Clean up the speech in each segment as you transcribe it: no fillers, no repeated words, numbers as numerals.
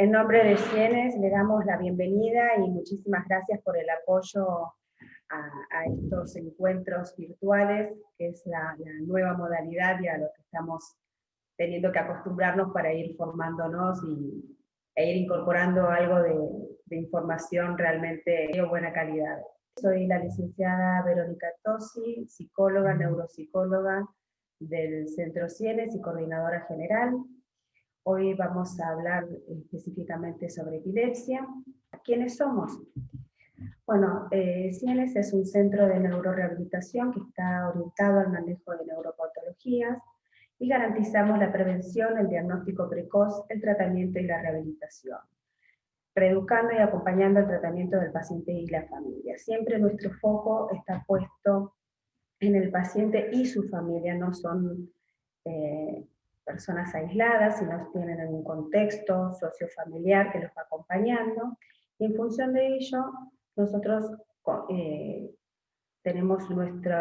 En nombre de Cienes le damos la bienvenida y muchísimas gracias por el apoyo a estos encuentros virtuales, que es la nueva modalidad y a lo que estamos teniendo que acostumbrarnos para ir formándonos e ir incorporando algo de información realmente de buena calidad. Soy la licenciada Verónica Tosi, psicóloga, neuropsicóloga del Centro Cienes y coordinadora general. Hoy vamos a hablar específicamente sobre epilepsia. ¿Quiénes somos? Bueno, Cienes es un centro de neurorehabilitación que está orientado al manejo de neuropatologías y garantizamos la prevención, el diagnóstico precoz, el tratamiento y la rehabilitación, reeducando y acompañando el tratamiento del paciente y la familia. Siempre nuestro foco está puesto en el paciente y su familia, no son personas aisladas, sino tienen un contexto sociofamiliar que los va acompañando, y en función de ello, nosotros tenemos nuestro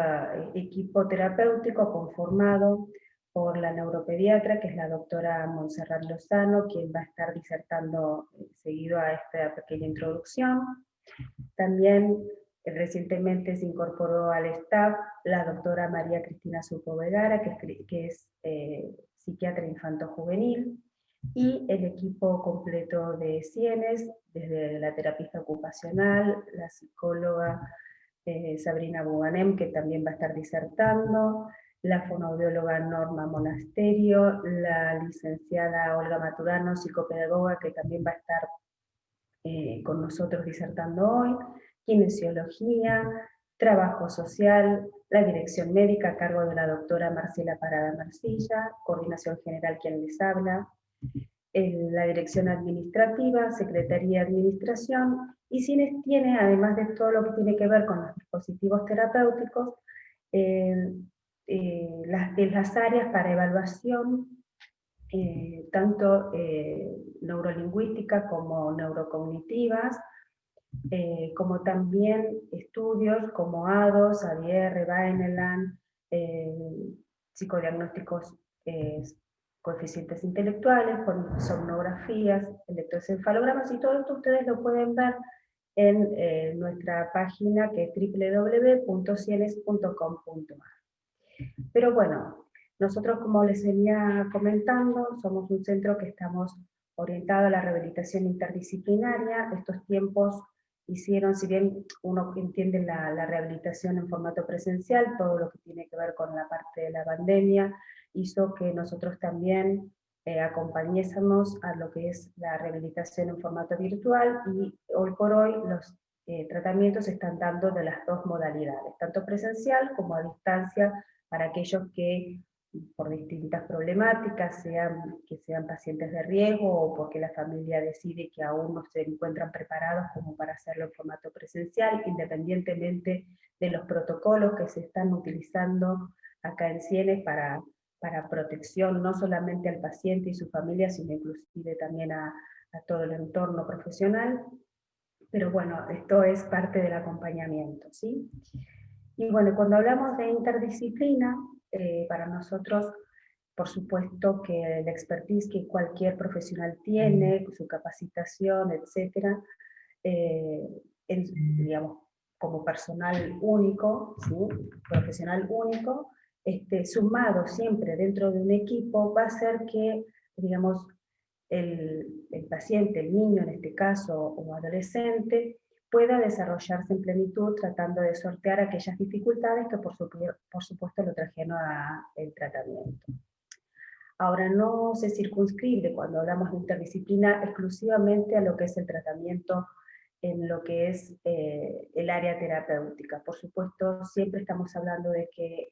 equipo terapéutico conformado por la neuropediatra, que es la doctora Montserrat Lozano, quien va a estar disertando seguido a esta pequeña introducción. También recientemente se incorporó al staff la doctora María Cristina Suco Vergara, que es psiquiatra infanto-juvenil, y el equipo completo de Cienes, desde la terapista ocupacional, la psicóloga Sabrina Buganem, que también va a estar disertando, la fonoaudióloga Norma Monasterio, la licenciada Olga Maturano, psicopedagoga, que también va a estar con nosotros disertando hoy, kinesiología, trabajo social, la dirección médica a cargo de la doctora Marcela Parada Marcilla, coordinación general quien les habla, la dirección administrativa, secretaría de administración, y Cienes tiene, además de todo lo que tiene que ver con los dispositivos terapéuticos, las áreas para evaluación, tanto neurolingüísticas como neurocognitivas, como también estudios como ADOS, ADR, Vineland, psicodiagnósticos, coeficientes intelectuales, somnografías, electroencefalogramas, y todo esto ustedes lo pueden ver en nuestra página, que es www.cienes.com.ar. Pero bueno, nosotros, como les venía comentando, somos un centro que estamos orientado a la rehabilitación interdisciplinaria. Estos tiempos hicieron, si bien uno entiende la rehabilitación en formato presencial, todo lo que tiene que ver con la parte de la pandemia, hizo que nosotros también acompañésemos a lo que es la rehabilitación en formato virtual, y hoy por hoy los tratamientos se están dando de las dos modalidades, tanto presencial como a distancia, para aquellos que por distintas problemáticas, que sean pacientes de riesgo o porque la familia decide que aún no se encuentran preparados como para hacerlo en formato presencial, independientemente de los protocolos que se están utilizando acá en Cienes para protección no solamente al paciente y su familia, sino inclusive también a todo el entorno profesional. Pero bueno, esto es parte del acompañamiento, ¿sí? Y bueno, cuando hablamos de interdisciplina, para nosotros, por supuesto que la expertise que cualquier profesional tiene, su capacitación, etcétera, digamos, como personal único, ¿sí? Profesional único, sumado siempre dentro de un equipo, va a hacer que, digamos, el paciente, el niño en este caso, o adolescente, pueda desarrollarse en plenitud, tratando de sortear aquellas dificultades que por supuesto lo trajeron al tratamiento. Ahora, no se circunscribe, cuando hablamos de interdisciplina, exclusivamente a lo que es el tratamiento en lo que es el área terapéutica. Por supuesto, siempre estamos hablando de que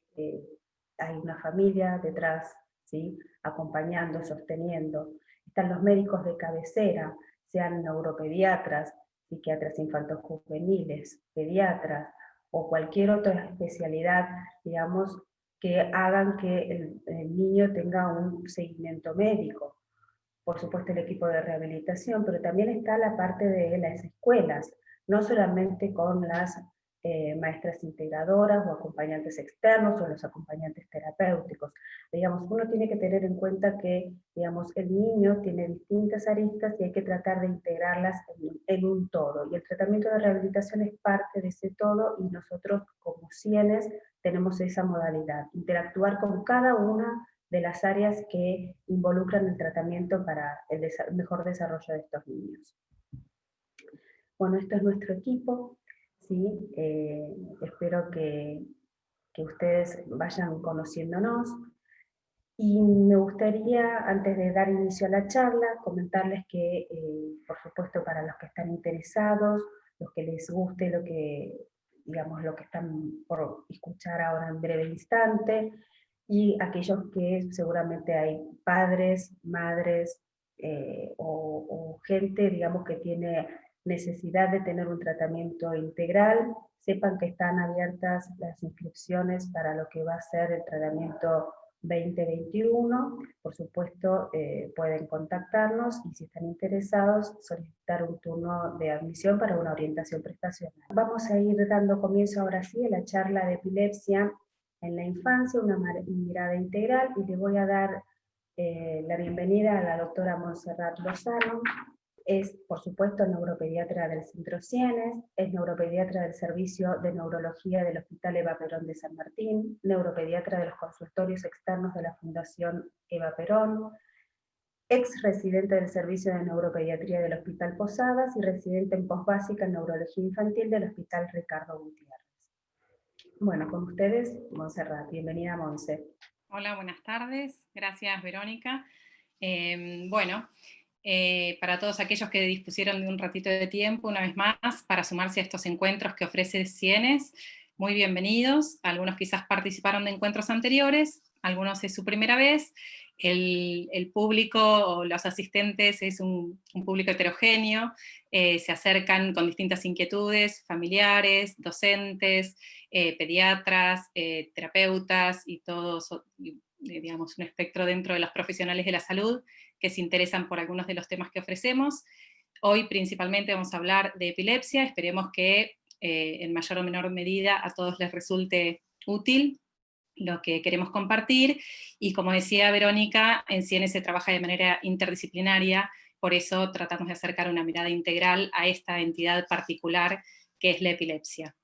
hay una familia detrás, ¿sí? Acompañando, sosteniendo. Están los médicos de cabecera, sean neuropediatras, psiquiatras infantos juveniles, pediatras, o cualquier otra especialidad, digamos, que hagan que el niño tenga un seguimiento médico. Por supuesto el equipo de rehabilitación, pero también está la parte de las escuelas, no solamente con las maestras integradoras o acompañantes externos o los acompañantes terapéuticos. Digamos, uno tiene que tener en cuenta que, digamos, el niño tiene distintas aristas y hay que tratar de integrarlas en un todo. Y el tratamiento de rehabilitación es parte de ese todo, y nosotros como CIENES tenemos esa modalidad, interactuar con cada una de las áreas que involucran el tratamiento para el mejor desarrollo de estos niños. Bueno, esto es nuestro equipo, ¿sí? Espero que ustedes vayan conociéndonos. Y me gustaría, antes de dar inicio a la charla, comentarles que, por supuesto, para los que están interesados, los que les guste lo que, digamos, lo que están por escuchar ahora en breve instante, y aquellos que seguramente hay padres, madres, o gente, digamos, que tiene necesidad de tener un tratamiento integral, sepan que están abiertas las inscripciones para lo que va a ser el tratamiento 2021. Por supuesto, pueden contactarnos y, si están interesados, solicitar un turno de admisión para una orientación prestacional. Vamos a ir dando comienzo ahora sí a la charla de epilepsia en la infancia, una mirada integral, y le voy a dar la bienvenida a la doctora Montserrat Lozano. Es, por supuesto, neuropediatra del Centro CIENES, es neuropediatra del Servicio de Neurología del Hospital Eva Perón de San Martín, neuropediatra de los consultorios externos de la Fundación Eva Perón, ex residente del Servicio de Neuropediatría del Hospital Posadas y residente en posbásica en Neurología Infantil del Hospital Ricardo Gutiérrez. Bueno, con ustedes, Montserrat. Bienvenida, Monse. Hola, buenas tardes. Gracias, Verónica. Para todos aquellos que dispusieron de un ratito de tiempo, una vez más, para sumarse a estos encuentros que ofrece CIENES, muy bienvenidos. Algunos quizás participaron de encuentros anteriores, algunos es su primera vez. El público o los asistentes es un público heterogéneo, se acercan con distintas inquietudes, familiares, docentes, pediatras, terapeutas y todos, digamos, un espectro dentro de los profesionales de la salud que se interesan por algunos de los temas que ofrecemos. Hoy principalmente vamos a hablar de epilepsia, esperemos que en mayor o menor medida a todos les resulte útil lo que queremos compartir, y como decía Verónica, en CIENES se trabaja de manera interdisciplinaria, por eso tratamos de acercar una mirada integral a esta entidad particular que es la epilepsia.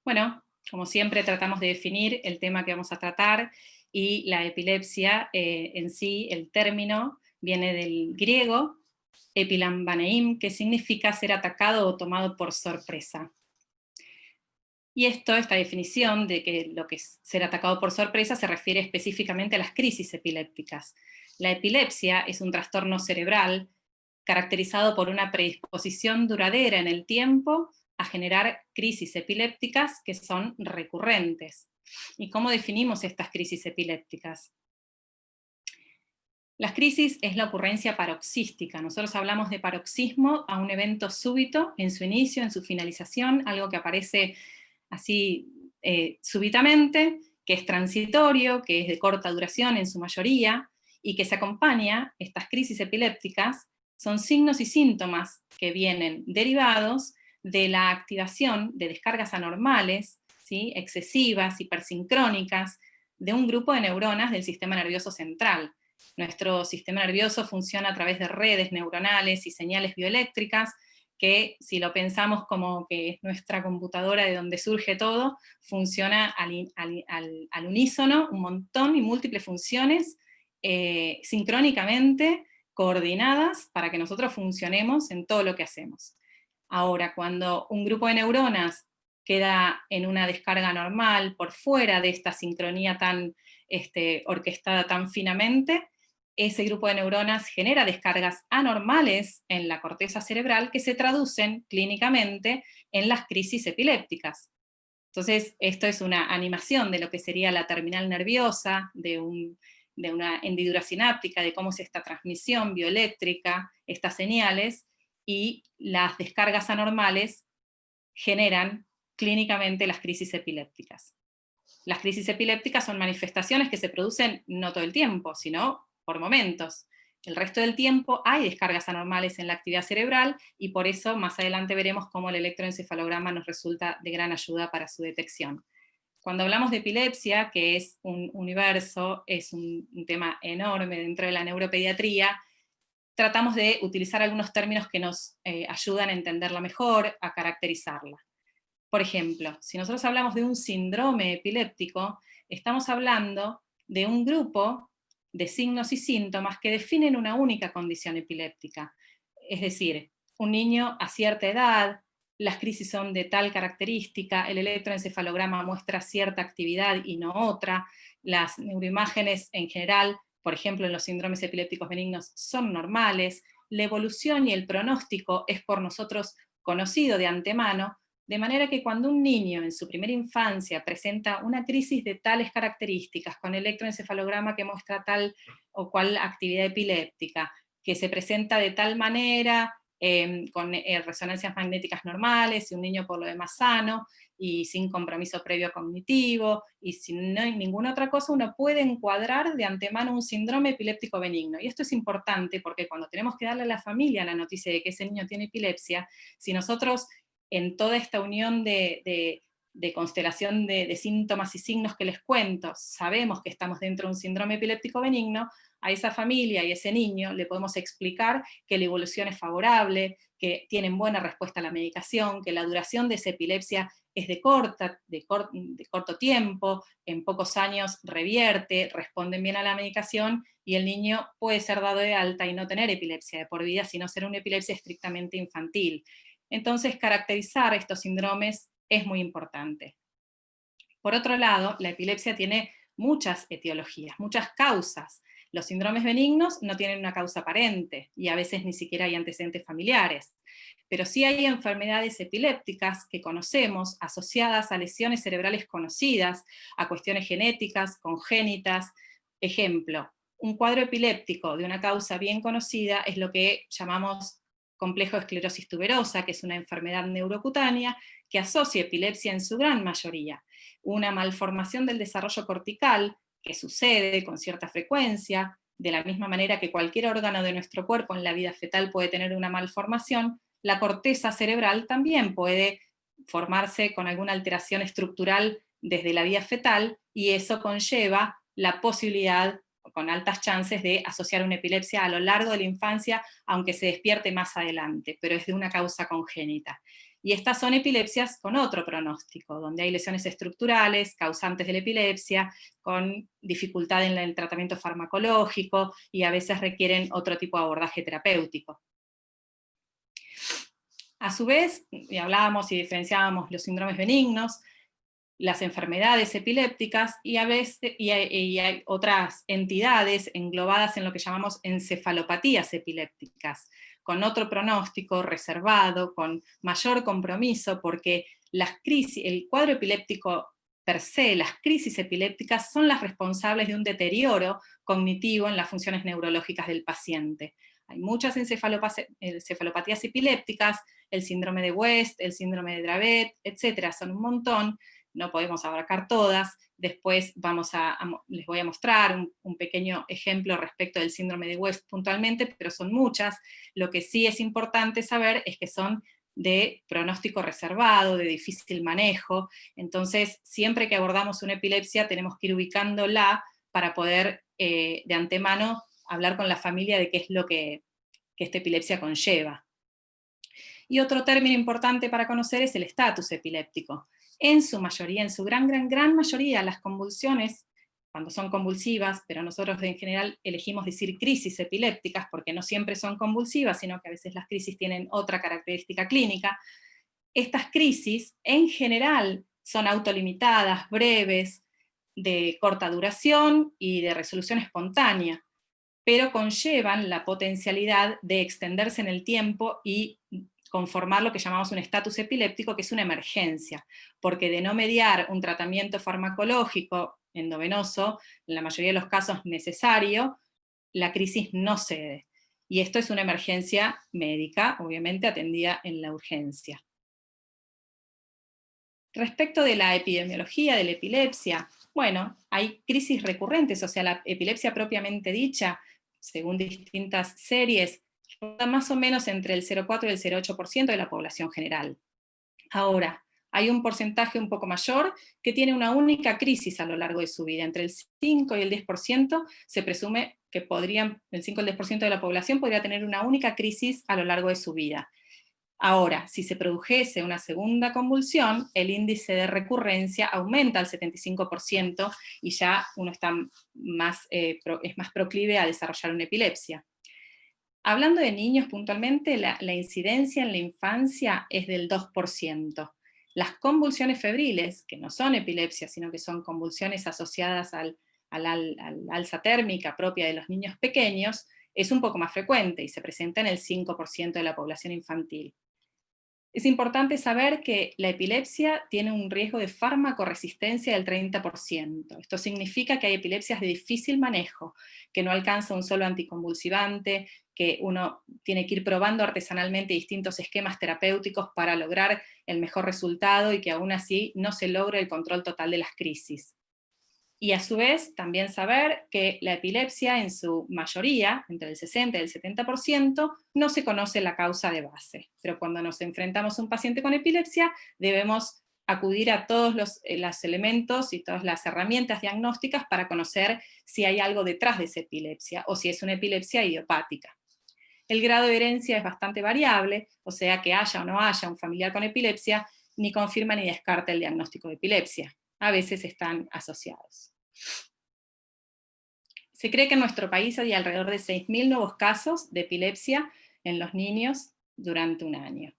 Bueno, como siempre tratamos de definir el tema que vamos a tratar, y la epilepsia en sí, el término, viene del griego epilambaneim, que significa ser atacado o tomado por sorpresa. Y esta definición de que lo que es ser atacado por sorpresa se refiere específicamente a las crisis epilépticas. La epilepsia es un trastorno cerebral caracterizado por una predisposición duradera en el tiempo a generar crisis epilépticas que son recurrentes. ¿Y cómo definimos estas crisis epilépticas? Las crisis es la ocurrencia paroxística. Nosotros hablamos de paroxismo a un evento súbito en su inicio, en su finalización, algo que aparece así súbitamente, que es transitorio, que es de corta duración en su mayoría, y que se acompaña, estas crisis epilépticas, son signos y síntomas que vienen derivados de la activación de descargas anormales, ¿sí?, excesivas, hipersincrónicas, de un grupo de neuronas del sistema nervioso central. Nuestro sistema nervioso funciona a través de redes neuronales y señales bioeléctricas, que si lo pensamos como que es nuestra computadora de donde surge todo, funciona al unísono, un montón y múltiples funciones, sincrónicamente coordinadas para que nosotros funcionemos en todo lo que hacemos. Ahora, cuando un grupo de neuronas queda en una descarga normal, por fuera de esta sincronía tan orquestada tan finamente, ese grupo de neuronas genera descargas anormales en la corteza cerebral que se traducen clínicamente en las crisis epilépticas. Entonces, esto es una animación de lo que sería la terminal nerviosa, de una hendidura sináptica, de cómo es esta transmisión bioeléctrica, estas señales, y las descargas anormales generan clínicamente las crisis epilépticas. Las crisis epilépticas son manifestaciones que se producen no todo el tiempo, sino por momentos. El resto del tiempo hay descargas anormales en la actividad cerebral y por eso más adelante veremos cómo el electroencefalograma nos resulta de gran ayuda para su detección. Cuando hablamos de epilepsia, que es un universo, es un tema enorme dentro de la neuropediatría, tratamos de utilizar algunos términos que nos ayudan a entenderla mejor, a caracterizarla. Por ejemplo, si nosotros hablamos de un síndrome epiléptico, estamos hablando de un grupo de signos y síntomas que definen una única condición epiléptica. Es decir, un niño a cierta edad, las crisis son de tal característica, el electroencefalograma muestra cierta actividad y no otra, las neuroimágenes en general, por ejemplo en los síndromes epilépticos benignos, son normales, la evolución y el pronóstico es por nosotros conocido de antemano, de manera que cuando un niño en su primera infancia presenta una crisis de tales características, con electroencefalograma que muestra tal o cual actividad epiléptica, que se presenta de tal manera, con resonancias magnéticas normales, y un niño por lo demás sano, y sin compromiso previo cognitivo, y si no hay ninguna otra cosa, uno puede encuadrar de antemano un síndrome epiléptico benigno. Y esto es importante porque cuando tenemos que darle a la familia la noticia de que ese niño tiene epilepsia, si nosotros en toda esta unión de constelación de síntomas y signos que les cuento, sabemos que estamos dentro de un síndrome epiléptico benigno, a esa familia y a ese niño le podemos explicar que la evolución es favorable, que tienen buena respuesta a la medicación, que la duración de esa epilepsia es de corto tiempo, en pocos años revierte, responden bien a la medicación y el niño puede ser dado de alta y no tener epilepsia de por vida, sino ser una epilepsia estrictamente infantil. Entonces, caracterizar estos síndromes es muy importante. Por otro lado, la epilepsia tiene muchas etiologías, muchas causas. Los síndromes benignos no tienen una causa aparente y a veces ni siquiera hay antecedentes familiares. Pero sí hay enfermedades epilépticas que conocemos asociadas a lesiones cerebrales conocidas, a cuestiones genéticas, congénitas. Ejemplo, un cuadro epiléptico de una causa bien conocida es lo que llamamos complejo de esclerosis tuberosa, que es una enfermedad neurocutánea que asocia epilepsia en su gran mayoría. Una malformación del desarrollo cortical, que sucede con cierta frecuencia, de la misma manera que cualquier órgano de nuestro cuerpo en la vida fetal puede tener una malformación, la corteza cerebral también puede formarse con alguna alteración estructural desde la vida fetal, y eso conlleva la posibilidad, con altas chances, de asociar una epilepsia a lo largo de la infancia, aunque se despierte más adelante, pero es de una causa congénita. Y estas son epilepsias con otro pronóstico, donde hay lesiones estructurales, causantes de la epilepsia, con dificultad en el tratamiento farmacológico, y a veces requieren otro tipo de abordaje terapéutico. A su vez, y hablábamos y diferenciábamos los síndromes benignos, las enfermedades epilépticas, y a veces hay otras entidades englobadas en lo que llamamos encefalopatías epilépticas, con otro pronóstico reservado, con mayor compromiso, porque las crisis, el cuadro epiléptico per se, las crisis epilépticas son las responsables de un deterioro cognitivo en las funciones neurológicas del paciente. Hay muchas encefalopatías epilépticas, el síndrome de West, el síndrome de Dravet, etcétera, son un montón. No podemos abarcar todas. Después les voy a mostrar un pequeño ejemplo respecto del síndrome de West puntualmente, pero son muchas. Lo que sí es importante saber es que son de pronóstico reservado, de difícil manejo. Entonces, siempre que abordamos una epilepsia tenemos que ir ubicándola para poder de antemano hablar con la familia de qué es lo que esta epilepsia conlleva. Y otro término importante para conocer es el estatus epiléptico. En su mayoría, en su gran mayoría, las convulsiones, cuando son convulsivas, pero nosotros en general elegimos decir crisis epilépticas porque no siempre son convulsivas, sino que a veces las crisis tienen otra característica clínica. Estas crisis en general son autolimitadas, breves, de corta duración y de resolución espontánea, pero conllevan la potencialidad de extenderse en el tiempo y conformar lo que llamamos un estatus epiléptico, que es una emergencia, porque de no mediar un tratamiento farmacológico endovenoso, en la mayoría de los casos necesario, la crisis no cede. Y esto es una emergencia médica, obviamente atendida en la urgencia. Respecto de la epidemiología de la epilepsia, bueno, hay crisis recurrentes, o sea, la epilepsia propiamente dicha según distintas series, ronda más o menos entre el 0,4 y el 0,8% de la población general. Ahora, hay un porcentaje un poco mayor que tiene una única crisis a lo largo de su vida. Entre el 5 y el 10% se presume que el 5 y el 10% de la población podría tener una única crisis a lo largo de su vida. Ahora, si se produjese una segunda convulsión, el índice de recurrencia aumenta al 75% y ya uno está es más proclive a desarrollar una epilepsia. Hablando de niños puntualmente, la incidencia en la infancia es del 2%. Las convulsiones febriles, que no son epilepsia, sino que son convulsiones asociadas al alza térmica propia de los niños pequeños, es un poco más frecuente y se presenta en el 5% de la población infantil. Es importante saber que la epilepsia tiene un riesgo de farmacoresistencia del 30%. Esto significa que hay epilepsias de difícil manejo, que no alcanza un solo anticonvulsivante, que uno tiene que ir probando artesanalmente distintos esquemas terapéuticos para lograr el mejor resultado y que aún así no se logre el control total de las crisis. Y a su vez, también saber que la epilepsia en su mayoría, entre el 60 y el 70%, no se conoce la causa de base. Pero cuando nos enfrentamos a un paciente con epilepsia, debemos acudir a todos los elementos y todas las herramientas diagnósticas para conocer si hay algo detrás de esa epilepsia, o si es una epilepsia idiopática. El grado de herencia es bastante variable, o sea que haya o no haya un familiar con epilepsia, ni confirma ni descarta el diagnóstico de epilepsia. A veces están asociados. Se cree que en nuestro país hay alrededor de 6.000 nuevos casos de epilepsia en los niños durante un año.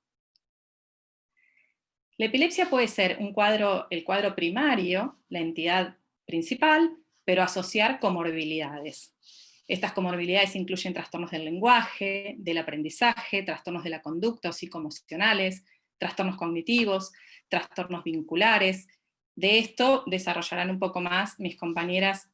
La epilepsia puede ser el cuadro primario, la entidad principal, pero asociar comorbilidades. Estas comorbilidades incluyen trastornos del lenguaje, del aprendizaje, trastornos de la conducta o psicoemocionales, trastornos cognitivos, trastornos vinculares. De esto desarrollarán un poco más mis compañeras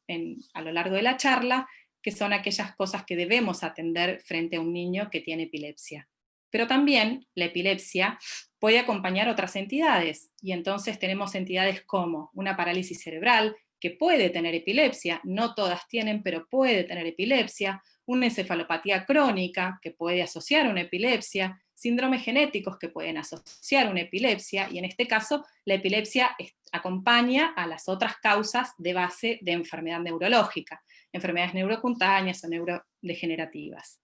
a lo largo de la charla, que son aquellas cosas que debemos atender frente a un niño que tiene epilepsia. Pero también la epilepsia puede acompañar otras entidades, y entonces tenemos entidades como una parálisis cerebral, que puede tener epilepsia, no todas tienen, pero puede tener epilepsia, una encefalopatía crónica, que puede asociar una epilepsia, síndromes genéticos que pueden asociar una epilepsia, y en este caso la epilepsia acompaña a las otras causas de base de enfermedad neurológica, enfermedades neurocutáneas o neurodegenerativas.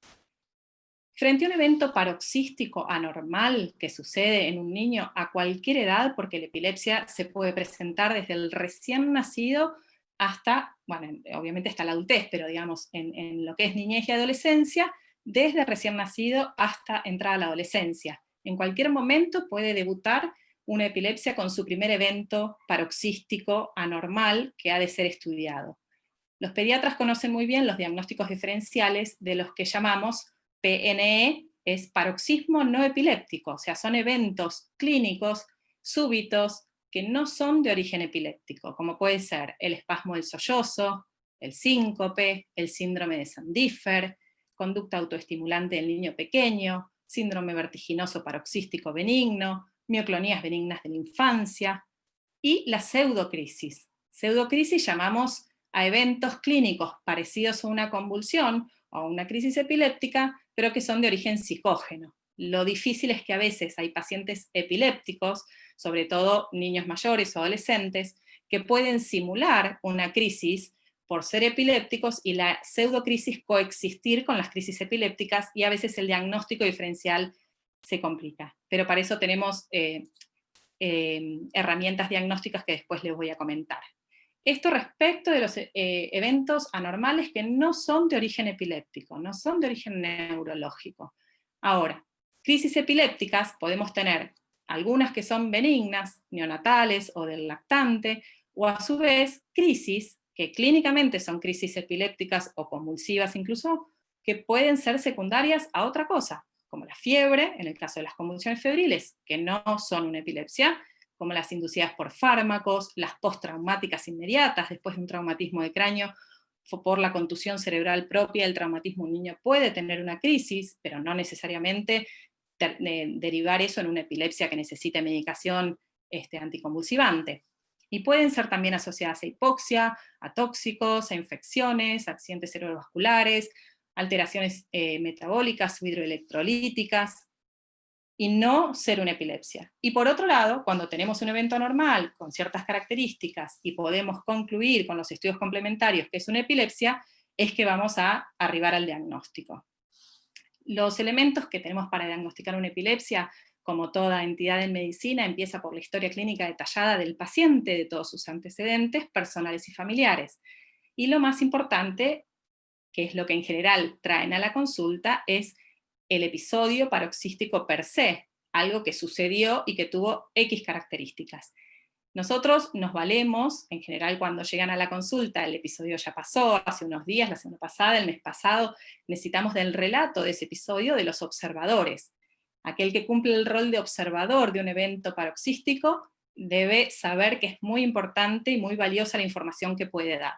Frente a un evento paroxístico anormal que sucede en un niño a cualquier edad, porque la epilepsia se puede presentar desde el recién nacido hasta, bueno, obviamente hasta la adultez, pero digamos, en lo que es niñez y adolescencia, desde recién nacido hasta entrada a la adolescencia. En cualquier momento puede debutar una epilepsia con su primer evento paroxístico anormal que ha de ser estudiado. Los pediatras conocen muy bien los diagnósticos diferenciales de los que llamamos PNE, es paroxismo no epiléptico, o sea, son eventos clínicos súbitos que no son de origen epiléptico, como puede ser el espasmo del sollozo, el síncope, el síndrome de Sandiffer, conducta autoestimulante del niño pequeño, síndrome vertiginoso paroxístico benigno, mioclonías benignas de la infancia, y la pseudocrisis. Pseudocrisis llamamos a eventos clínicos parecidos a una convulsión o a una crisis epiléptica, pero que son de origen psicógeno. Lo difícil es que a veces hay pacientes epilépticos, sobre todo niños mayores o adolescentes, que pueden simular una crisis por ser epilépticos y la pseudocrisis coexistir con las crisis epilépticas, y a veces el diagnóstico diferencial se complica. Pero para eso tenemos herramientas diagnósticas que después les voy a comentar. Esto respecto de los eventos anormales que no son de origen epiléptico, no son de origen neurológico. Ahora, crisis epilépticas podemos tener algunas que son benignas, neonatales o del lactante, o a su vez crisis que clínicamente son crisis epilépticas o convulsivas incluso, que pueden ser secundarias a otra cosa, como la fiebre, en el caso de las convulsiones febriles, que no son una epilepsia, como las inducidas por fármacos, las postraumáticas inmediatas después de un traumatismo de cráneo, por la contusión cerebral propia del traumatismo. Un niño puede tener una crisis, pero no necesariamente derivar eso en una epilepsia que necesite medicación anticonvulsivante. Y pueden ser también asociadas a hipoxia, a tóxicos, a infecciones, a accidentes cerebrovasculares, alteraciones metabólicas o hidroelectrolíticas, y no ser una epilepsia. Y por otro lado, cuando tenemos un evento normal con ciertas características y podemos concluir con los estudios complementarios que es una epilepsia, es que vamos a arribar al diagnóstico. Los elementos que tenemos para diagnosticar una epilepsia, como toda entidad en medicina, empieza por la historia clínica detallada del paciente, de todos sus antecedentes personales y familiares. Y lo más importante, que es lo que en general traen a la consulta, es el episodio paroxístico per se, algo que sucedió y que tuvo X características. Nosotros nos valemos, en general cuando llegan a la consulta, el episodio ya pasó, hace unos días, la semana pasada, el mes pasado, necesitamos del relato de ese episodio de los observadores. Aquel que cumple el rol de observador de un evento paroxístico debe saber que es muy importante y muy valiosa la información que puede dar.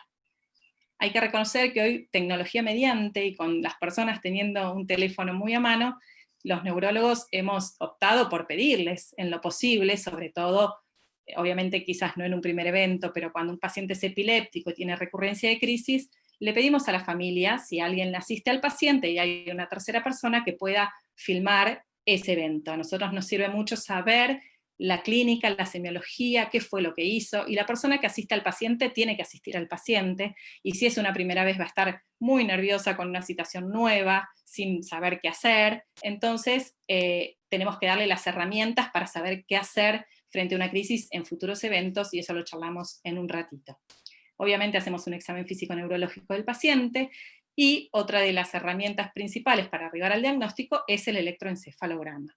Hay que reconocer que hoy, tecnología mediante, y con las personas teniendo un teléfono muy a mano, los neurólogos hemos optado por pedirles, en lo posible, sobre todo, obviamente quizás no en un primer evento, pero cuando un paciente es epiléptico y tiene recurrencia de crisis, le pedimos a la familia, si alguien le asiste al paciente y hay una tercera persona, que pueda filmar ese evento. A nosotros nos sirve mucho saber la clínica, la semiología, qué fue lo que hizo, y la persona que asiste al paciente tiene que asistir al paciente, y si es una primera vez va a estar muy nerviosa con una situación nueva, sin saber qué hacer, entonces tenemos que darle las herramientas para saber qué hacer frente a una crisis en futuros eventos, y eso lo charlamos en un ratito. Obviamente hacemos un examen físico-neurológico del paciente, y otra de las herramientas principales para arribar al diagnóstico es el electroencefalograma.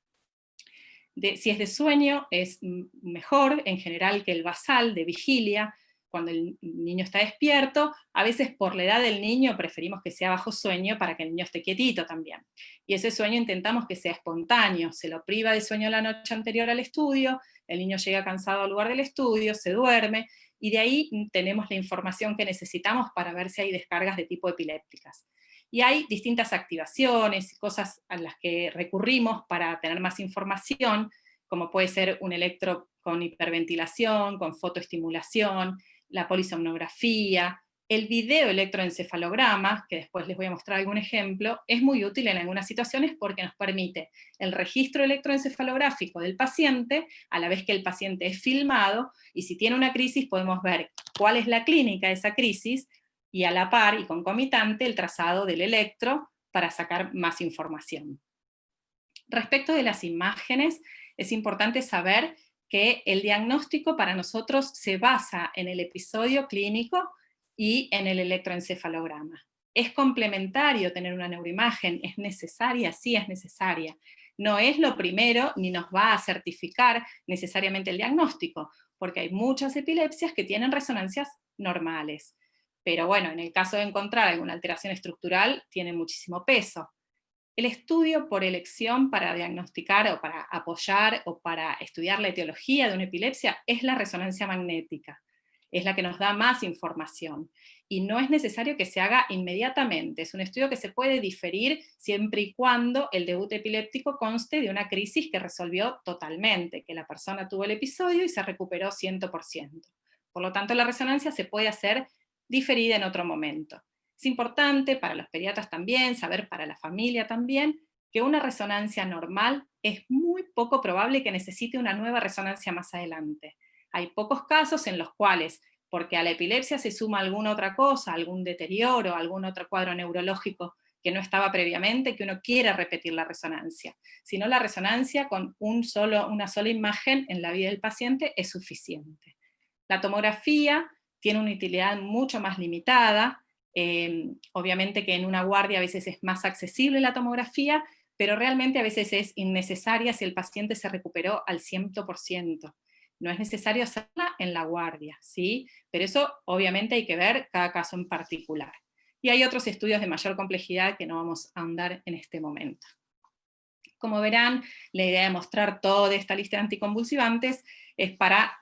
Si es de sueño, es mejor en general que el basal de vigilia, cuando el niño está despierto. A veces por la edad del niño preferimos que sea bajo sueño para que el niño esté quietito también. Y ese sueño intentamos que sea espontáneo, se lo priva de sueño la noche anterior al estudio, el niño llega cansado al lugar del estudio, se duerme, y de ahí tenemos la información que necesitamos para ver si hay descargas de tipo epilépticas. Y hay distintas activaciones y cosas a las que recurrimos para tener más información, como puede ser un electro con hiperventilación, con fotoestimulación, la polisomnografía, el video electroencefalograma, que después les voy a mostrar algún ejemplo, es muy útil en algunas situaciones porque nos permite el registro electroencefalográfico del paciente, a la vez que el paciente es filmado, y si tiene una crisis podemos ver cuál es la clínica de esa crisis, y a la par y concomitante el trazado del electro para sacar más información. Respecto de las imágenes, es importante saber que el diagnóstico para nosotros se basa en el episodio clínico y en el electroencefalograma. ¿Es complementario tener una neuroimagen? ¿Es necesaria? Sí, es necesaria. No es lo primero, ni nos va a certificar necesariamente el diagnóstico, porque hay muchas epilepsias que tienen resonancias normales. Pero bueno, en el caso de encontrar alguna alteración estructural, tiene muchísimo peso. El estudio por elección para diagnosticar o para apoyar o para estudiar la etiología de una epilepsia es la resonancia magnética. Es la que nos da más información. Y no es necesario que se haga inmediatamente. Es un estudio que se puede diferir siempre y cuando el debut epiléptico conste de una crisis que resolvió totalmente, que la persona tuvo el episodio y se recuperó 100%. Por lo tanto, la resonancia se puede hacer diferida en otro momento. Es importante para los pediatras también, saber para la familia también, que una resonancia normal es muy poco probable que necesite una nueva resonancia más adelante. Hay pocos casos en los cuales, porque a la epilepsia se suma alguna otra cosa, algún deterioro, algún otro cuadro neurológico que no estaba previamente, que uno quiera repetir la resonancia. Si no, la resonancia con una sola imagen en la vida del paciente es suficiente. La tomografía tiene una utilidad mucho más limitada, obviamente que en una guardia a veces es más accesible la tomografía, pero realmente a veces es innecesaria si el paciente se recuperó al 100%. No es necesario hacerla en la guardia, ¿sí? Pero eso obviamente hay que ver cada caso en particular. Y hay otros estudios de mayor complejidad que no vamos a ahondar en este momento. Como verán, la idea de mostrar toda esta lista de anticonvulsivantes es para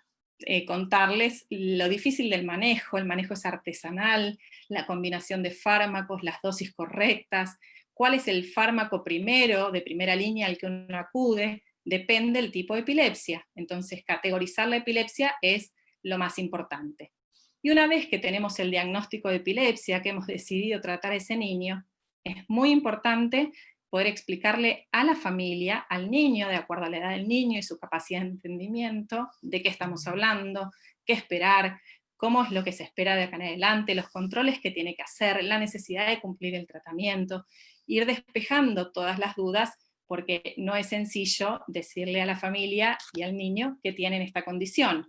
contarles lo difícil del manejo. El manejo es artesanal, la combinación de fármacos, las dosis correctas, cuál es el fármaco primero, de primera línea al que uno acude, depende del tipo de epilepsia. Entonces, categorizar la epilepsia es lo más importante. Y una vez que tenemos el diagnóstico de epilepsia, que hemos decidido tratar a ese niño, Es muy importante poder explicarle a la familia, al niño, de acuerdo a la edad del niño y su capacidad de entendimiento, de qué estamos hablando, qué esperar, cómo es lo que se espera de acá en adelante, los controles que tiene que hacer, la necesidad de cumplir el tratamiento, ir despejando todas las dudas, porque no es sencillo decirle a la familia y al niño que tienen esta condición,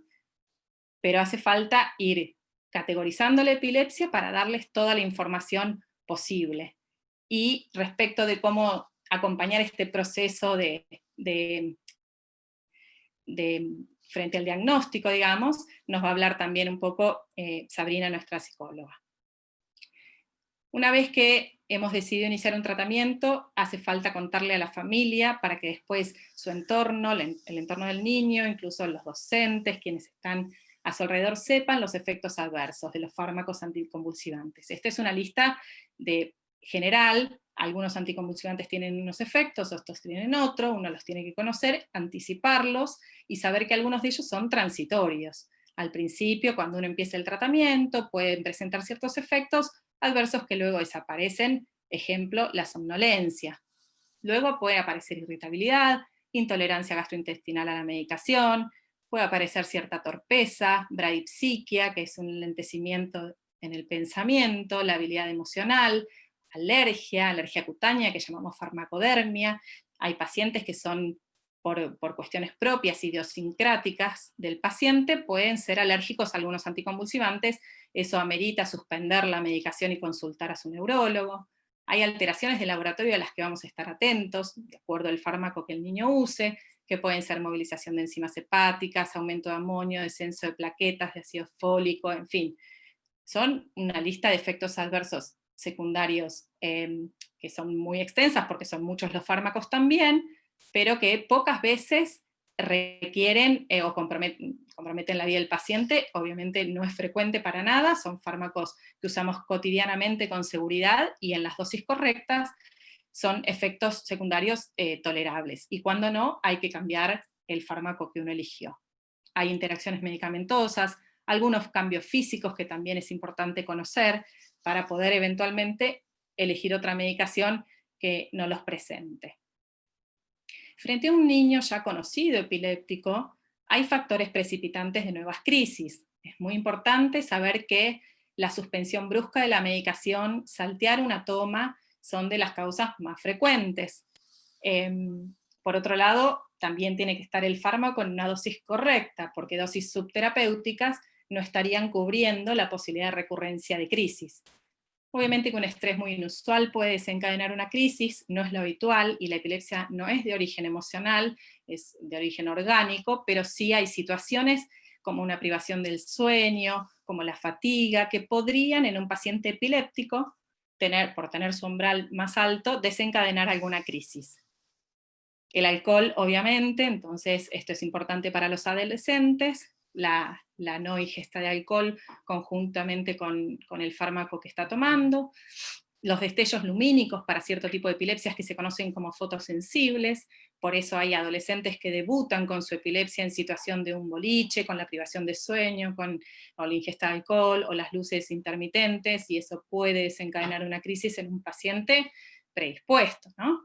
pero hace falta ir categorizando la epilepsia para darles toda la información posible. Y respecto de cómo acompañar este proceso de frente al diagnóstico, digamos, nos va a hablar también un poco Sabrina, nuestra psicóloga. Una vez que hemos decidido iniciar un tratamiento, hace falta contarle a la familia para que después su entorno, el entorno del niño, incluso los docentes, quienes están a su alrededor, sepan los efectos adversos de los fármacos anticonvulsivantes. Esta es una lista de general, algunos anticonvulsivantes tienen unos efectos, otros tienen otro, uno los tiene que conocer, anticiparlos y saber que algunos de ellos son transitorios. Al principio, cuando uno empieza el tratamiento, pueden presentar ciertos efectos adversos que luego desaparecen, ejemplo, la somnolencia. Luego puede aparecer irritabilidad, intolerancia gastrointestinal a la medicación, puede aparecer cierta torpeza, braipsiquia, que es un lentecimiento en el pensamiento, la habilidad emocional, alergia cutánea, que llamamos farmacodermia. Hay pacientes que son por cuestiones propias, idiosincráticas del paciente, pueden ser alérgicos a algunos anticonvulsivantes, eso amerita suspender la medicación y consultar a su neurólogo. Hay alteraciones de laboratorio a las que vamos a estar atentos, de acuerdo al fármaco que el niño use, que pueden ser movilización de enzimas hepáticas, aumento de amonio, descenso de plaquetas, de ácido fólico, en fin. Son una lista de efectos adversos secundarios que son muy extensas, porque son muchos los fármacos también, pero que pocas veces requieren o comprometen la vida del paciente. Obviamente no es frecuente para nada, son fármacos que usamos cotidianamente con seguridad y en las dosis correctas son efectos secundarios tolerables. Y cuando no, hay que cambiar el fármaco que uno eligió. Hay interacciones medicamentosas, algunos cambios físicos que también es importante conocer para poder eventualmente elegir otra medicación que no los presente. Frente a un niño ya conocido epiléptico, hay factores precipitantes de nuevas crisis. Es muy importante saber que la suspensión brusca de la medicación, saltear una toma, son de las causas más frecuentes. Por otro lado, también tiene que estar el fármaco en una dosis correcta, porque dosis subterapéuticas no estarían cubriendo la posibilidad de recurrencia de crisis. Obviamente que un estrés muy inusual puede desencadenar una crisis, no es lo habitual, y la epilepsia no es de origen emocional, es de origen orgánico, pero sí hay situaciones como una privación del sueño, como la fatiga, que podrían en un paciente epiléptico, por tener su umbral más alto, desencadenar alguna crisis. El alcohol, obviamente, entonces esto es importante para los adolescentes, la no ingesta de alcohol conjuntamente con el fármaco que está tomando, los destellos lumínicos para cierto tipo de epilepsias que se conocen como fotosensibles, por eso hay adolescentes que debutan con su epilepsia en situación de un boliche, con la privación de sueño, o la ingesta de alcohol, o las luces intermitentes, y eso puede desencadenar una crisis en un paciente predispuesto, ¿no?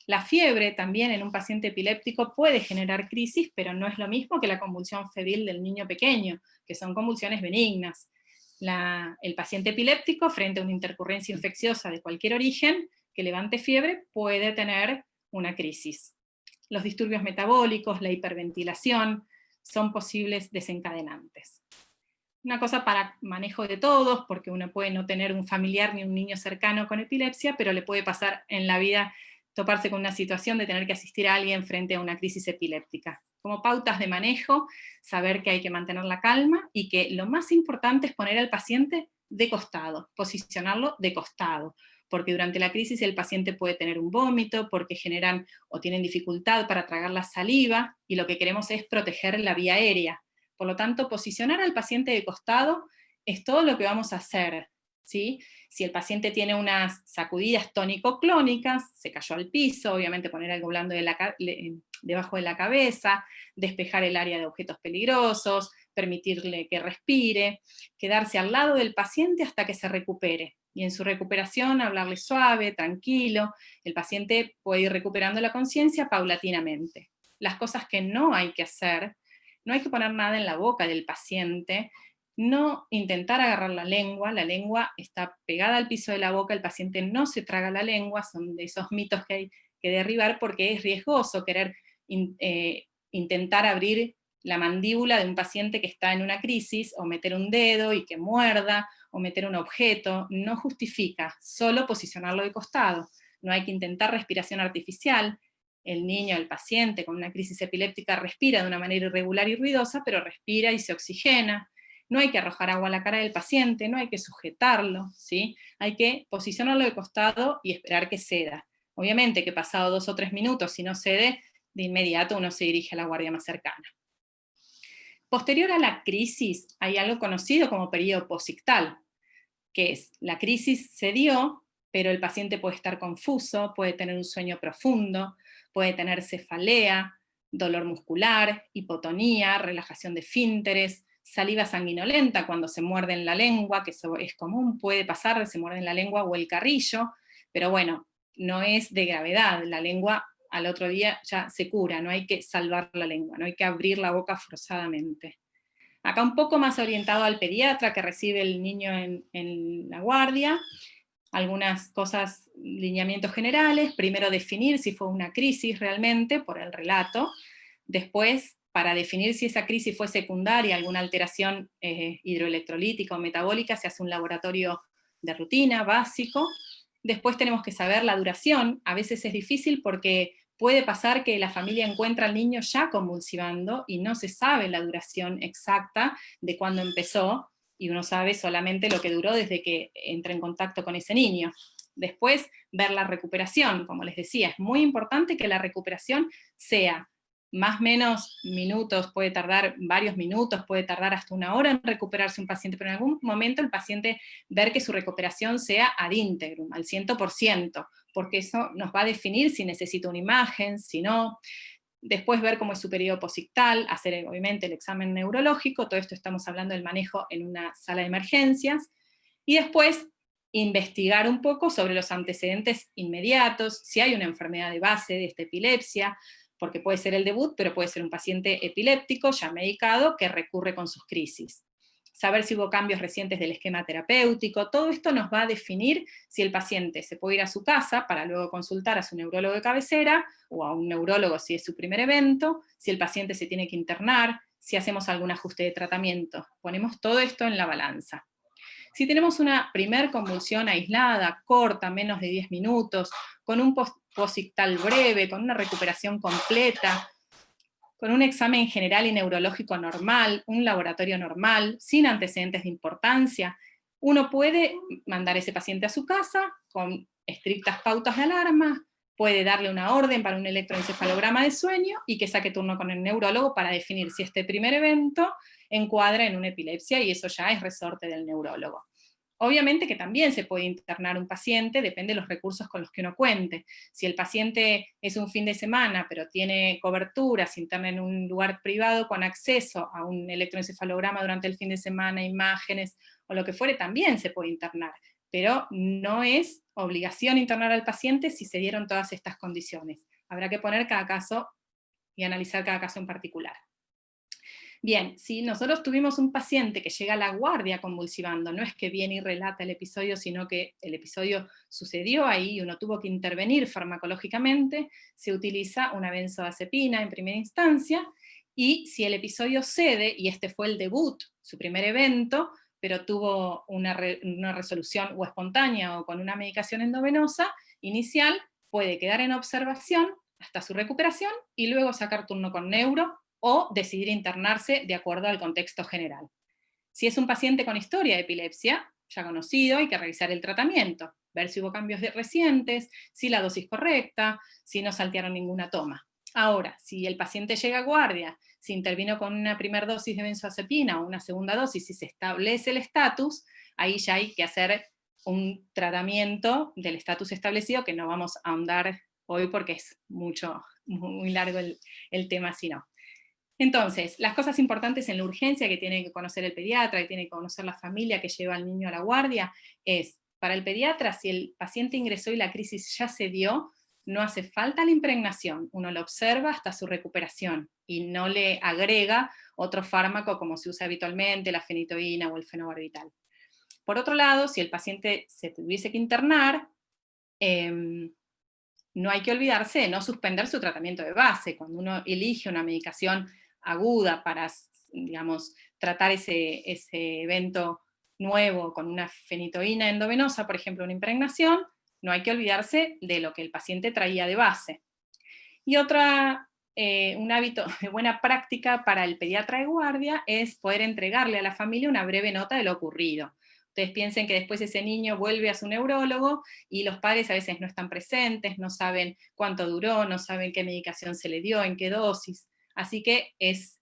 La fiebre también en un paciente epiléptico puede generar crisis, pero no es lo mismo que la convulsión febril del niño pequeño, que son convulsiones benignas. El paciente epiléptico, frente a una intercurrencia infecciosa de cualquier origen que levante fiebre, puede tener una crisis. Los disturbios metabólicos, la hiperventilación, son posibles desencadenantes. Una cosa para manejo de todos, porque uno puede no tener un familiar ni un niño cercano con epilepsia, pero le puede pasar en la vida toparse con una situación de tener que asistir a alguien frente a una crisis epiléptica. Como pautas de manejo, saber que hay que mantener la calma y que lo más importante es poner al paciente de costado, posicionarlo de costado, porque durante la crisis el paciente puede tener un vómito, porque generan o tienen dificultad para tragar la saliva, y lo que queremos es proteger la vía aérea. Por lo tanto, posicionar al paciente de costado es todo lo que vamos a hacer, ¿sí? Si el paciente tiene unas sacudidas tónico-clónicas, se cayó al piso, obviamente poner algo blando debajo de la cabeza, despejar el área de objetos peligrosos, permitirle que respire, quedarse al lado del paciente hasta que se recupere. Y en su recuperación hablarle suave, tranquilo, el paciente puede ir recuperando la conciencia paulatinamente. Las cosas que no hay que hacer, no hay que poner nada en la boca del paciente, no intentar agarrar la lengua está pegada al piso de la boca, el paciente no se traga la lengua, son de esos mitos que hay que derribar porque es riesgoso querer intentar abrir la mandíbula de un paciente que está en una crisis, o meter un dedo y que muerda, o meter un objeto, no justifica, solo posicionarlo de costado. No hay que intentar respiración artificial. El niño, el paciente con una crisis epiléptica respira de una manera irregular y ruidosa, pero respira y se oxigena. No hay que arrojar agua a la cara del paciente, no hay que sujetarlo, ¿sí? Hay que posicionarlo de costado y esperar que ceda. Obviamente que pasado 2 o 3 minutos, si no cede, de inmediato uno se dirige a la guardia más cercana. Posterior a la crisis, hay algo conocido como periodo posictal, que es, la crisis se dio, pero el paciente puede estar confuso, puede tener un sueño profundo, puede tener cefalea, dolor muscular, hipotonía, relajación de esfínteres, saliva sanguinolenta cuando se muerden la lengua, que eso es común, puede pasar, se muerden la lengua o el carrillo, pero bueno, no es de gravedad, la lengua al otro día ya se cura, no hay que salvar la lengua, no hay que abrir la boca forzadamente. Acá un poco más orientado al pediatra que recibe el niño en la guardia, algunas cosas, lineamientos generales, primero definir si fue una crisis realmente por el relato, después para definir si esa crisis fue secundaria, alguna alteración hidroelectrolítica o metabólica, se hace un laboratorio de rutina básico. Después tenemos que saber la duración, a veces es difícil porque puede pasar que la familia encuentra al niño ya convulsivando y no se sabe la duración exacta de cuándo empezó, y uno sabe solamente lo que duró desde que entra en contacto con ese niño. Después, ver la recuperación, como les decía, es muy importante que la recuperación sea más o menos minutos, puede tardar varios minutos, puede tardar hasta 1 hora en recuperarse un paciente, pero en algún momento el paciente ver que su recuperación sea ad integrum, al 100%, porque eso nos va a definir si necesita una imagen, si no. Después ver cómo es su periodo posictal, hacer obviamente el examen neurológico, todo esto estamos hablando del manejo en una sala de emergencias, y después investigar un poco sobre los antecedentes inmediatos, si hay una enfermedad de base de esta epilepsia, porque puede ser el debut, pero puede ser un paciente epiléptico ya medicado que recurre con sus crisis. Saber si hubo cambios recientes del esquema terapéutico, todo esto nos va a definir si el paciente se puede ir a su casa para luego consultar a su neurólogo de cabecera, o a un neurólogo si es su primer evento, si el paciente se tiene que internar, si hacemos algún ajuste de tratamiento. Ponemos todo esto en la balanza. Si tenemos una primer convulsión aislada, corta, menos de 10 minutos, con un posictal breve, con una recuperación completa, con un examen general y neurológico normal, un laboratorio normal, sin antecedentes de importancia, uno puede mandar a ese paciente a su casa con estrictas pautas de alarma, puede darle una orden para un electroencefalograma de sueño y que saque turno con el neurólogo para definir si este primer evento encuadra en una epilepsia, y eso ya es resorte del neurólogo. Obviamente que también se puede internar un paciente, depende de los recursos con los que uno cuente. Si el paciente es un fin de semana, pero tiene cobertura, se interna en un lugar privado con acceso a un electroencefalograma durante el fin de semana, imágenes o lo que fuere, también se puede internar. Pero no es obligación internar al paciente si se dieron todas estas condiciones. Habrá que poner cada caso y analizar cada caso en particular. Bien, si nosotros tuvimos un paciente que llega a la guardia convulsivando, no es que viene y relata el episodio, sino que el episodio sucedió ahí y uno tuvo que intervenir farmacológicamente, se utiliza una benzodiazepina en primera instancia, y si el episodio cede, y este fue el debut, su primer evento, pero tuvo una resolución o espontánea o con una medicación endovenosa inicial, puede quedar en observación hasta su recuperación y luego sacar turno con neuro o decidir internarse de acuerdo al contexto general. Si es un paciente con historia de epilepsia, ya conocido, hay que revisar el tratamiento, ver si hubo cambios recientes, si la dosis correcta, si no saltearon ninguna toma. Ahora, si el paciente llega a guardia, si intervino con una primera dosis de benzodiazepina o una segunda dosis y se establece el estatus, ahí ya hay que hacer un tratamiento del estatus establecido, que no vamos a ahondar hoy porque es muy largo el tema, si no. Entonces, las cosas importantes en la urgencia que tiene que conocer el pediatra, que tiene que conocer la familia que lleva al niño a la guardia, es, para el pediatra, si el paciente ingresó y la crisis ya se dio, no hace falta la impregnación, uno lo observa hasta su recuperación y no le agrega otro fármaco como se usa habitualmente, la fenitoína o el fenobarbital. Por otro lado, si el paciente se tuviese que internar, no hay que olvidarse de no suspender su tratamiento de base. Cuando uno elige una medicación aguda para, digamos, tratar ese evento nuevo con una fenitoína endovenosa, por ejemplo, una impregnación, no hay que olvidarse de lo que el paciente traía de base. Y un hábito de buena práctica para el pediatra de guardia es poder entregarle a la familia una breve nota de lo ocurrido. Ustedes piensen que después ese niño vuelve a su neurólogo y los padres a veces no están presentes, no saben cuánto duró, no saben qué medicación se le dio, en qué dosis. Así que es,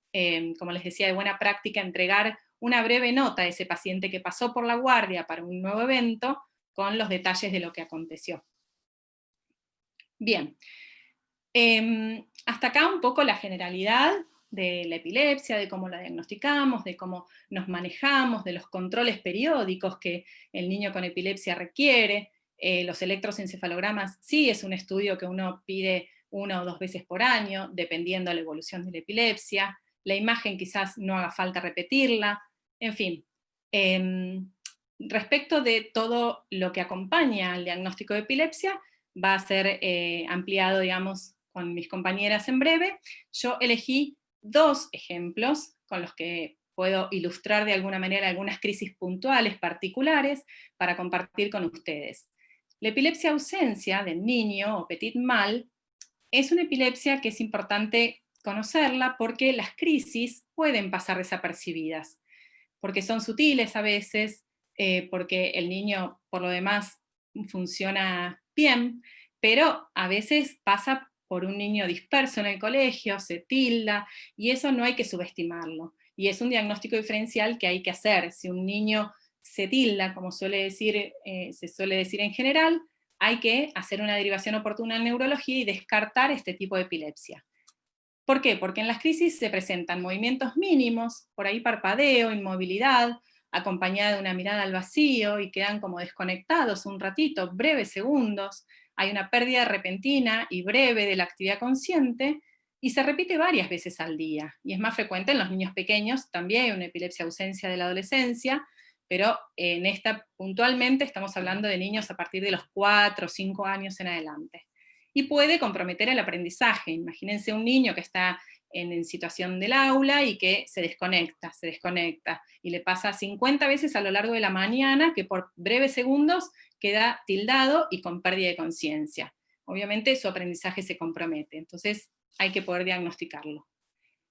como les decía, de buena práctica entregar una breve nota a ese paciente que pasó por la guardia para un nuevo evento con los detalles de lo que aconteció. Bien. Hasta acá un poco la generalidad de la epilepsia, de cómo la diagnosticamos, de cómo nos manejamos, de los controles periódicos que el niño con epilepsia requiere. Los electroencefalogramas sí es un estudio que uno pide 1 o 2 veces por año, dependiendo de la evolución de la epilepsia. La imagen quizás no haga falta repetirla. En fin, respecto de todo lo que acompaña al diagnóstico de epilepsia, va a ser ampliado, digamos, con mis compañeras en breve. Yo elegí 2 ejemplos con los que puedo ilustrar de alguna manera algunas crisis puntuales particulares para compartir con ustedes. La epilepsia ausencia del niño o petit mal es una epilepsia que es importante conocerla porque las crisis pueden pasar desapercibidas, porque son sutiles a veces, porque el niño por lo demás funciona bien, pero a veces pasa por un niño disperso en el colegio, se tilda, y eso no hay que subestimarlo. Y es un diagnóstico diferencial que hay que hacer. Si un niño se tilda, como se suele decir en general, hay que hacer una derivación oportuna en neurología y descartar este tipo de epilepsia. ¿Por qué? Porque en las crisis se presentan movimientos mínimos, por ahí parpadeo, inmovilidad, acompañada de una mirada al vacío y quedan como desconectados un ratito, breves segundos. Hay una pérdida repentina y breve de la actividad consciente y se repite varias veces al día. Y es más frecuente en los niños pequeños, también hay una epilepsia ausencia de la adolescencia, pero en esta puntualmente estamos hablando de niños a partir de los 4 o 5 años en adelante. Y puede comprometer el aprendizaje. Imagínense un niño que está en situación del aula y que se desconecta, y le pasa 50 veces a lo largo de la mañana que por breves segundos queda tildado y con pérdida de conciencia. Obviamente su aprendizaje se compromete, entonces hay que poder diagnosticarlo.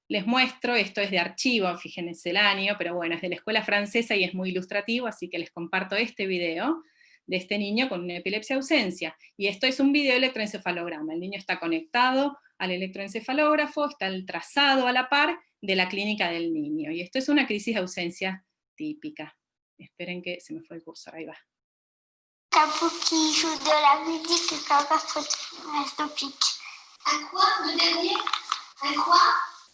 Les muestro, esto es de archivo, fíjense el año, pero bueno, es de la escuela francesa y es muy ilustrativo, así que les comparto este video de este niño con una epilepsia ausencia. Y esto es un video electroencefalograma. El niño está conectado al electroencefalógrafo, está el trazado a la par de la clínica del niño. Y esto es una crisis de ausencia típica. Esperen que se me fue el cursor, ahí va. Capot qui joue de la musique et Papa reste au pic. ¿A quoi, le dernier? ¿A quoi?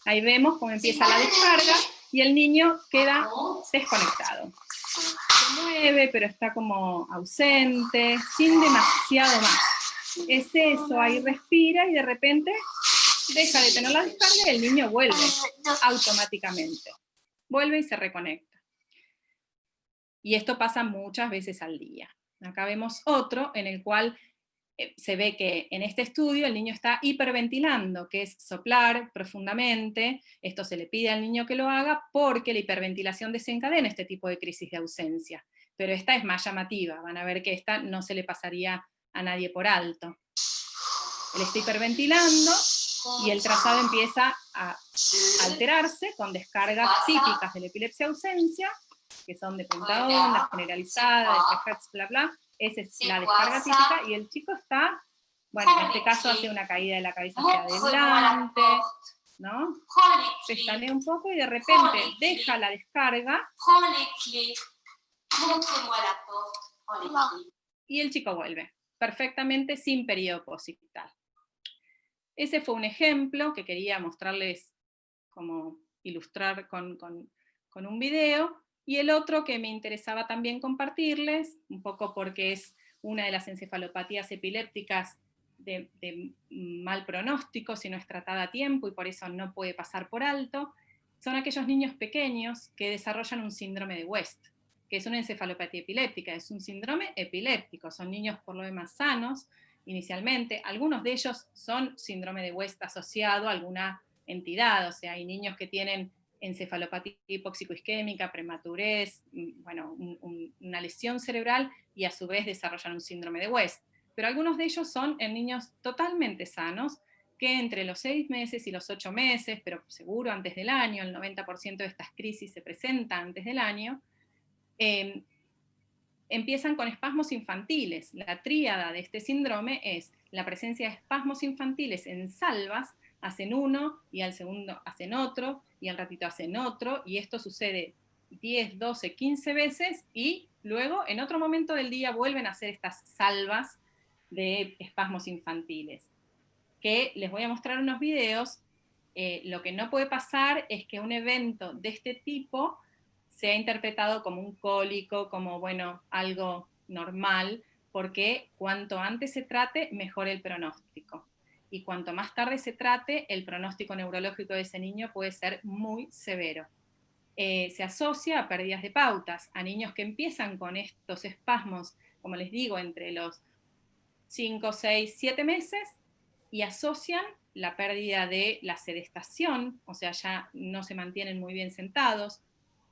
Ahí vemos cómo empieza la descarga y el niño queda desconectado. Se mueve, pero está como ausente, sin demasiado más. Es eso, ahí respira y de repente deja de tener la descarga y el niño vuelve automáticamente. Vuelve y se reconecta. Y esto pasa muchas veces al día. Acá vemos otro en el cual se ve que en este estudio el niño está hiperventilando, que es soplar profundamente. Esto se le pide al niño que lo haga porque la hiperventilación desencadena este tipo de crisis de ausencia. Pero esta es más llamativa, van a ver que esta no se le pasaría a nadie por alto. Él está hiperventilando y el trazado empieza a alterarse con descargas típicas de la epilepsia ausencia, que son de punta onda, generalizada, de 3 Hz, bla, bla. Esa es la descarga típica, y el chico está, bueno, en este caso hace una caída de la cabeza hacia adelante, ¿no? Pestanea un poco y de repente deja la descarga y el chico vuelve, perfectamente sin periodo posictal. Ese fue un ejemplo que quería mostrarles como ilustrar con un video, y el otro que me interesaba también compartirles, un poco porque es una de las encefalopatías epilépticas de mal pronóstico si no es tratada a tiempo y por eso no puede pasar por alto, son aquellos niños pequeños que desarrollan un síndrome de West, que es una encefalopatía epiléptica, es un síndrome epiléptico, son niños por lo demás sanos inicialmente, algunos de ellos son síndrome de West asociado a alguna entidad, o sea, hay niños que tienen encefalopatía hipóxico-isquémica, prematurez, bueno, una lesión cerebral y a su vez desarrollan un síndrome de West. Pero algunos de ellos son en niños totalmente sanos, que entre los 6 meses y los 8 meses, pero seguro antes del año, el 90% de estas crisis se presenta antes del año, empiezan con espasmos infantiles. La tríada de este síndrome es la presencia de espasmos infantiles en salvas, hacen uno, y al segundo hacen otro, y al ratito hacen otro, y esto sucede 10, 12, 15 veces, y luego en otro momento del día vuelven a hacer estas salvas de espasmos infantiles. Que les voy a mostrar unos videos. Lo que no puede pasar es que un evento de este tipo sea interpretado como un cólico, como, bueno, algo normal, porque cuanto antes se trate, mejor el pronóstico. Y cuanto más tarde se trate, el pronóstico neurológico de ese niño puede ser muy severo. Se asocia a pérdidas de pautas, a niños que empiezan con estos espasmos, como les digo, entre los 5, 6, 7 meses, y asocian la pérdida de la sedestación, o sea, ya no se mantienen muy bien sentados,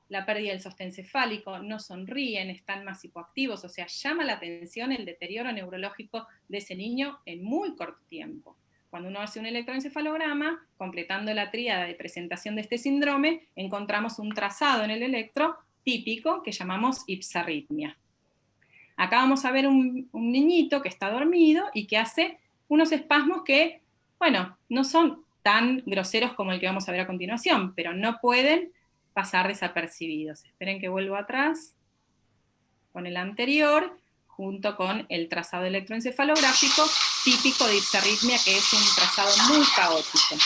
la pérdida del sostén cefálico, no sonríen, están más hipoactivos, o sea, llama la atención el deterioro neurológico de ese niño en muy corto tiempo. Cuando uno hace un electroencefalograma, completando la tríada de presentación de este síndrome, encontramos un trazado en el electro típico que llamamos ipsarritmia. Acá vamos a ver un niñito que está dormido y que hace unos espasmos que, bueno, no son tan groseros como el que vamos a ver a continuación, pero no pueden pasar desapercibidos. Esperen que vuelvo atrás con el anterior, junto con el trazado electroencefalográfico típico de ipsarritmia, que es un trazado muy caótico.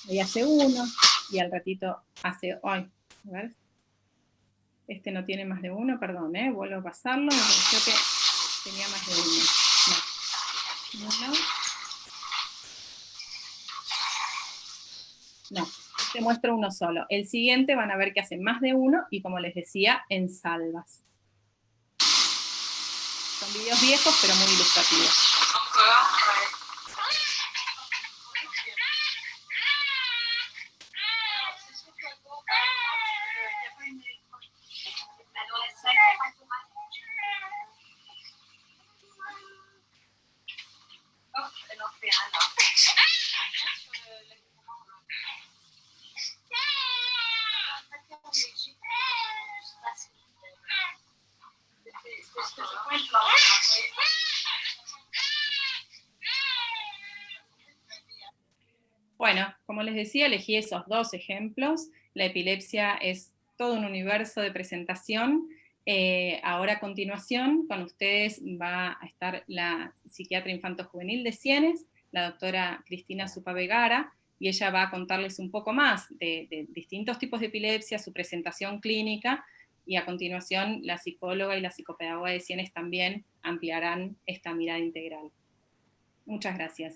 Ahí hace uno, y al ratito hace, ay, a ver, este no tiene más de uno, perdón, vuelvo a pasarlo, me pareció que tenía más de uno. No, te muestro uno solo. El siguiente van a ver que hace más de uno, y como les decía, en salvas. Son videos viejos, pero muy ilustrativos. Bueno, como les decía, elegí esos dos ejemplos. La epilepsia es todo un universo de presentación. Ahora a continuación con ustedes va a estar la psiquiatra infanto-juvenil de Sienes, la doctora Cristina Supavegara, y ella va a contarles un poco más de distintos tipos de epilepsia, su presentación clínica, y a continuación la psicóloga y la psicopedagoga de Sienes también ampliarán esta mirada integral. Muchas gracias.